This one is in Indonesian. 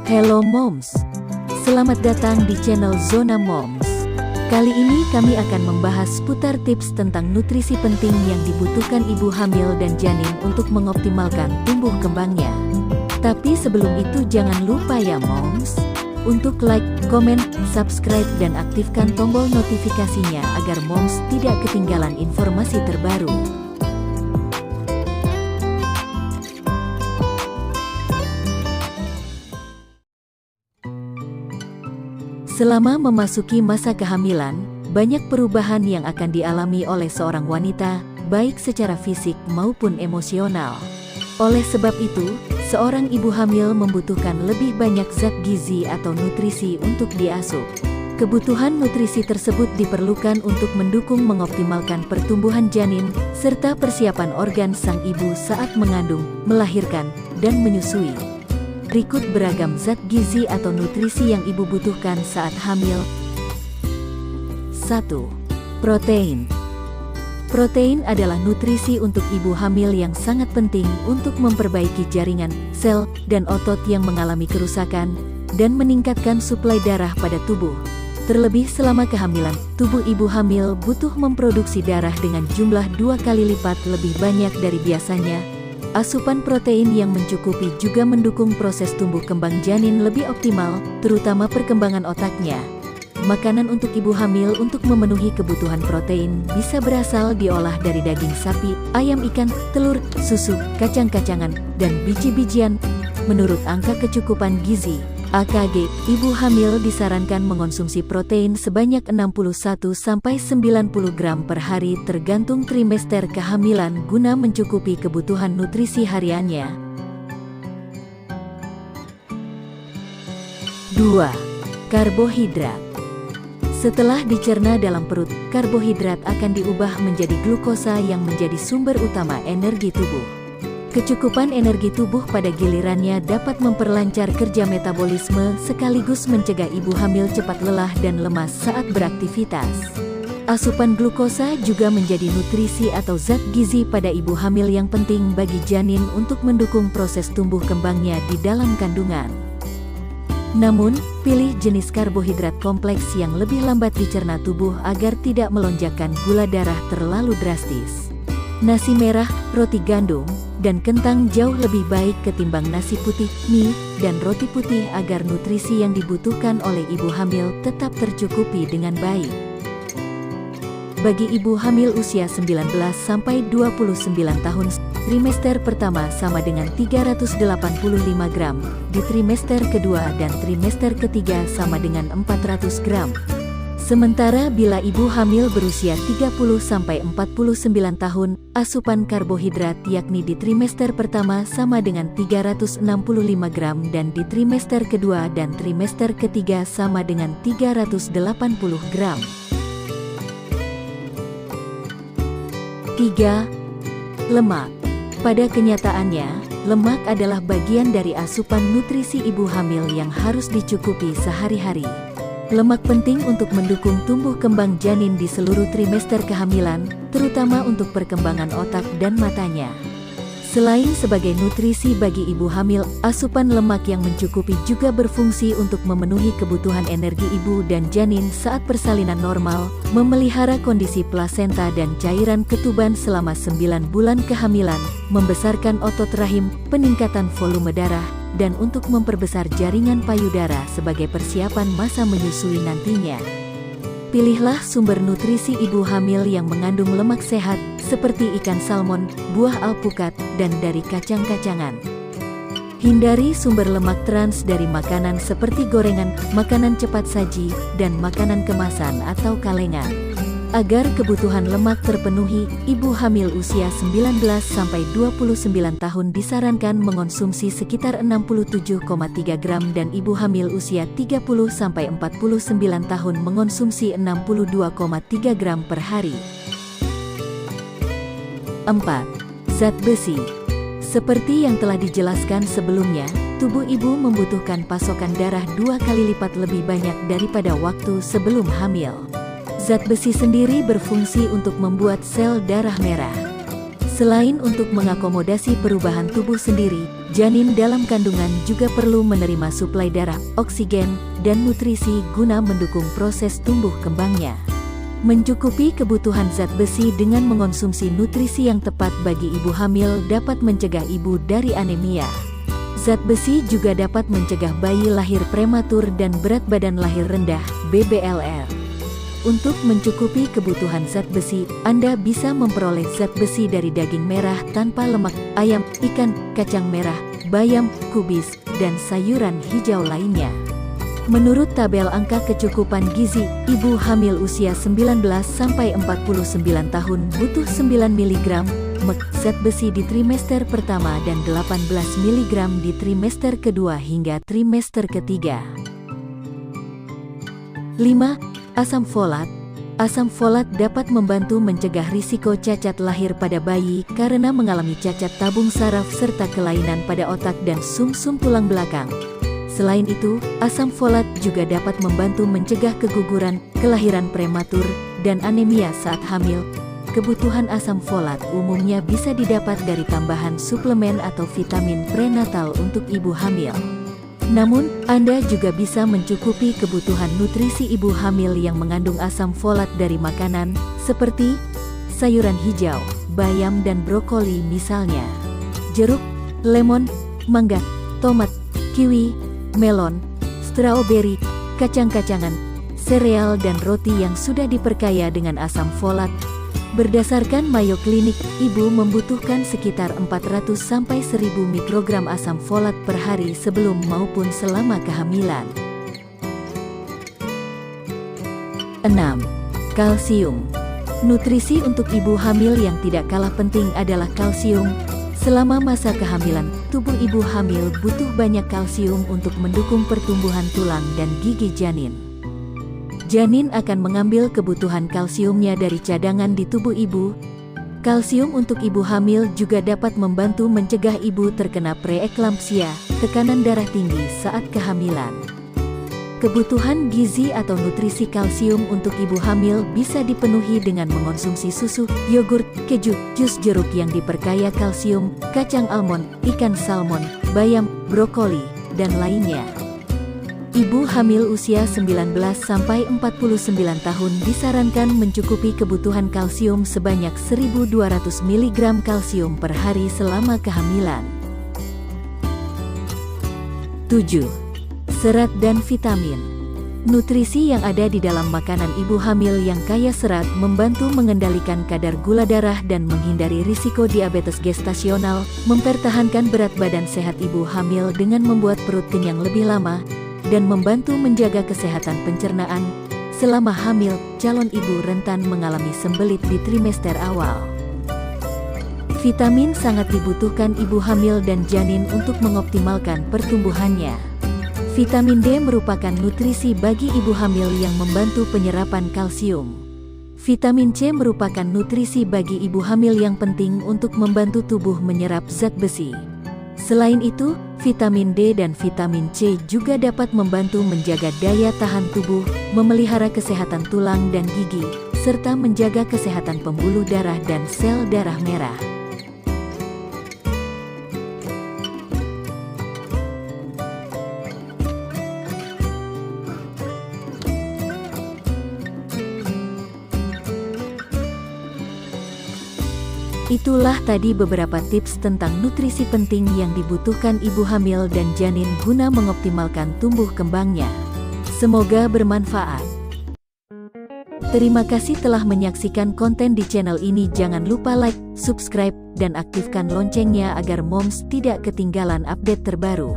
Hello Moms, selamat datang di channel Zona Moms. Kali ini kami akan membahas seputar tips tentang nutrisi penting yang dibutuhkan ibu hamil dan janin untuk mengoptimalkan tumbuh kembangnya. Tapi sebelum itu jangan lupa ya Moms, untuk like, komen, subscribe dan aktifkan tombol notifikasinya agar Moms tidak ketinggalan informasi terbaru. Selama memasuki masa kehamilan, banyak perubahan yang akan dialami oleh seorang wanita, baik secara fisik maupun emosional. Oleh sebab itu, seorang ibu hamil membutuhkan lebih banyak zat gizi atau nutrisi untuk diasup. Kebutuhan nutrisi tersebut diperlukan untuk mendukung mengoptimalkan pertumbuhan janin, serta persiapan organ sang ibu saat mengandung, melahirkan, dan menyusui. Berikut beragam zat gizi atau nutrisi yang ibu butuhkan saat hamil. 1. Protein. Protein adalah nutrisi untuk ibu hamil yang sangat penting untuk memperbaiki jaringan, sel, dan otot yang mengalami kerusakan, dan meningkatkan suplai darah pada tubuh. Terlebih selama kehamilan, tubuh ibu hamil butuh memproduksi darah dengan jumlah 2 kali lipat lebih banyak dari biasanya. Asupan protein yang mencukupi juga mendukung proses tumbuh kembang janin lebih optimal, terutama perkembangan otaknya. Makanan untuk ibu hamil untuk memenuhi kebutuhan protein bisa berasal diolah dari daging sapi, ayam, ikan, telur, susu, kacang-kacangan, dan biji-bijian. Menurut angka kecukupan gizi (AKG), ibu hamil disarankan mengonsumsi protein sebanyak 61–90 gram per hari tergantung trimester kehamilan guna mencukupi kebutuhan nutrisi hariannya. 2. Karbohidrat. Setelah dicerna dalam perut, karbohidrat akan diubah menjadi glukosa yang menjadi sumber utama energi tubuh. Kecukupan energi tubuh pada gilirannya dapat memperlancar kerja metabolisme sekaligus mencegah ibu hamil cepat lelah dan lemas saat beraktivitas. Asupan glukosa juga menjadi nutrisi atau zat gizi pada ibu hamil yang penting bagi janin untuk mendukung proses tumbuh kembangnya di dalam kandungan. Namun, pilih jenis karbohidrat kompleks yang lebih lambat dicerna tubuh agar tidak melonjakkan gula darah terlalu drastis. Nasi merah, roti gandum, dan kentang jauh lebih baik ketimbang nasi putih, mie, dan roti putih agar nutrisi yang dibutuhkan oleh ibu hamil tetap tercukupi dengan baik. Bagi ibu hamil usia 19–29 tahun, trimester pertama sama dengan 385 gram, di trimester kedua dan trimester ketiga sama dengan 400 gram. Sementara bila ibu hamil berusia 30–49 tahun, asupan karbohidrat yakni di trimester pertama sama dengan 365 gram dan di trimester kedua dan trimester ketiga sama dengan 380 gram. 3. Lemak. Pada kenyataannya, lemak adalah bagian dari asupan nutrisi ibu hamil yang harus dicukupi sehari-hari. Lemak penting untuk mendukung tumbuh kembang janin di seluruh trimester kehamilan, terutama untuk perkembangan otak dan matanya. Selain sebagai nutrisi bagi ibu hamil, asupan lemak yang mencukupi juga berfungsi untuk memenuhi kebutuhan energi ibu dan janin saat persalinan normal, memelihara kondisi plasenta dan cairan ketuban selama 9 bulan kehamilan, membesarkan otot rahim, peningkatan volume darah, dan untuk memperbesar jaringan payudara sebagai persiapan masa menyusui nantinya. Pilihlah sumber nutrisi ibu hamil yang mengandung lemak sehat, seperti ikan salmon, buah alpukat, dan dari kacang-kacangan. Hindari sumber lemak trans dari makanan seperti gorengan, makanan cepat saji, dan makanan kemasan atau kalengan. Agar kebutuhan lemak terpenuhi, ibu hamil usia 19–29 tahun disarankan mengonsumsi sekitar 67,3 gram dan ibu hamil usia 30–49 tahun mengonsumsi 62,3 gram per hari. 4. Zat besi. Seperti yang telah dijelaskan sebelumnya, tubuh ibu membutuhkan pasokan darah 2 kali lipat lebih banyak daripada waktu sebelum hamil. Zat besi sendiri berfungsi untuk membuat sel darah merah. Selain untuk mengakomodasi perubahan tubuh sendiri, janin dalam kandungan juga perlu menerima suplai darah, oksigen, dan nutrisi guna mendukung proses tumbuh kembangnya. Mencukupi kebutuhan zat besi dengan mengonsumsi nutrisi yang tepat bagi ibu hamil dapat mencegah ibu dari anemia. Zat besi juga dapat mencegah bayi lahir prematur dan berat badan lahir rendah, BBLR. Untuk mencukupi kebutuhan zat besi, Anda bisa memperoleh zat besi dari daging merah tanpa lemak, ayam, ikan, kacang merah, bayam, kubis, dan sayuran hijau lainnya. Menurut tabel angka kecukupan gizi, ibu hamil usia 19-49 tahun butuh 9 mg zat besi di trimester pertama dan 18 mg di trimester kedua hingga trimester ketiga. 5. Asam folat. Asam folat dapat membantu mencegah risiko cacat lahir pada bayi karena mengalami cacat tabung saraf serta kelainan pada otak dan sumsum tulang belakang. Selain itu, asam folat juga dapat membantu mencegah keguguran, kelahiran prematur, dan anemia saat hamil. Kebutuhan asam folat umumnya bisa didapat dari tambahan suplemen atau vitamin prenatal untuk ibu hamil. Namun, Anda juga bisa mencukupi kebutuhan nutrisi ibu hamil yang mengandung asam folat dari makanan, seperti sayuran hijau, bayam dan brokoli misalnya, jeruk, lemon, mangga, tomat, kiwi, melon, stroberi, kacang-kacangan, sereal dan roti yang sudah diperkaya dengan asam folat. Berdasarkan Mayo Clinic, ibu membutuhkan sekitar 400-1000 mikrogram asam folat per hari sebelum maupun selama kehamilan. 6. Kalsium. Nutrisi untuk ibu hamil yang tidak kalah penting adalah kalsium. Selama masa kehamilan, tubuh ibu hamil butuh banyak kalsium untuk mendukung pertumbuhan tulang dan gigi janin. Janin akan mengambil kebutuhan kalsiumnya dari cadangan di tubuh ibu. Kalsium untuk ibu hamil juga dapat membantu mencegah ibu terkena preeklampsia, tekanan darah tinggi saat kehamilan. Kebutuhan gizi atau nutrisi kalsium untuk ibu hamil bisa dipenuhi dengan mengonsumsi susu, yogurt, keju, jus jeruk yang diperkaya kalsium, kacang almond, ikan salmon, bayam, brokoli, dan lainnya. Ibu hamil usia 19-49 tahun disarankan mencukupi kebutuhan kalsium sebanyak 1200 mg kalsium per hari selama kehamilan. 7. Serat dan vitamin. Nutrisi yang ada di dalam makanan ibu hamil yang kaya serat membantu mengendalikan kadar gula darah dan menghindari risiko diabetes gestasional, mempertahankan berat badan sehat ibu hamil dengan membuat perut kenyang lebih lama, dan membantu menjaga kesehatan pencernaan. Selama hamil, calon ibu rentan mengalami sembelit di trimester awal. Vitamin sangat dibutuhkan ibu hamil dan janin untuk mengoptimalkan pertumbuhannya. Vitamin D merupakan nutrisi bagi ibu hamil yang membantu penyerapan kalsium. Vitamin C merupakan nutrisi bagi ibu hamil yang penting untuk membantu tubuh menyerap zat besi. Selain itu, vitamin D dan vitamin C juga dapat membantu menjaga daya tahan tubuh, memelihara kesehatan tulang dan gigi, serta menjaga kesehatan pembuluh darah dan sel darah merah. Itulah tadi beberapa tips tentang nutrisi penting yang dibutuhkan ibu hamil dan janin guna mengoptimalkan tumbuh kembangnya. Semoga bermanfaat. Terima kasih telah menyaksikan konten di channel ini. Jangan lupa like, subscribe, dan aktifkan loncengnya agar Moms tidak ketinggalan update terbaru.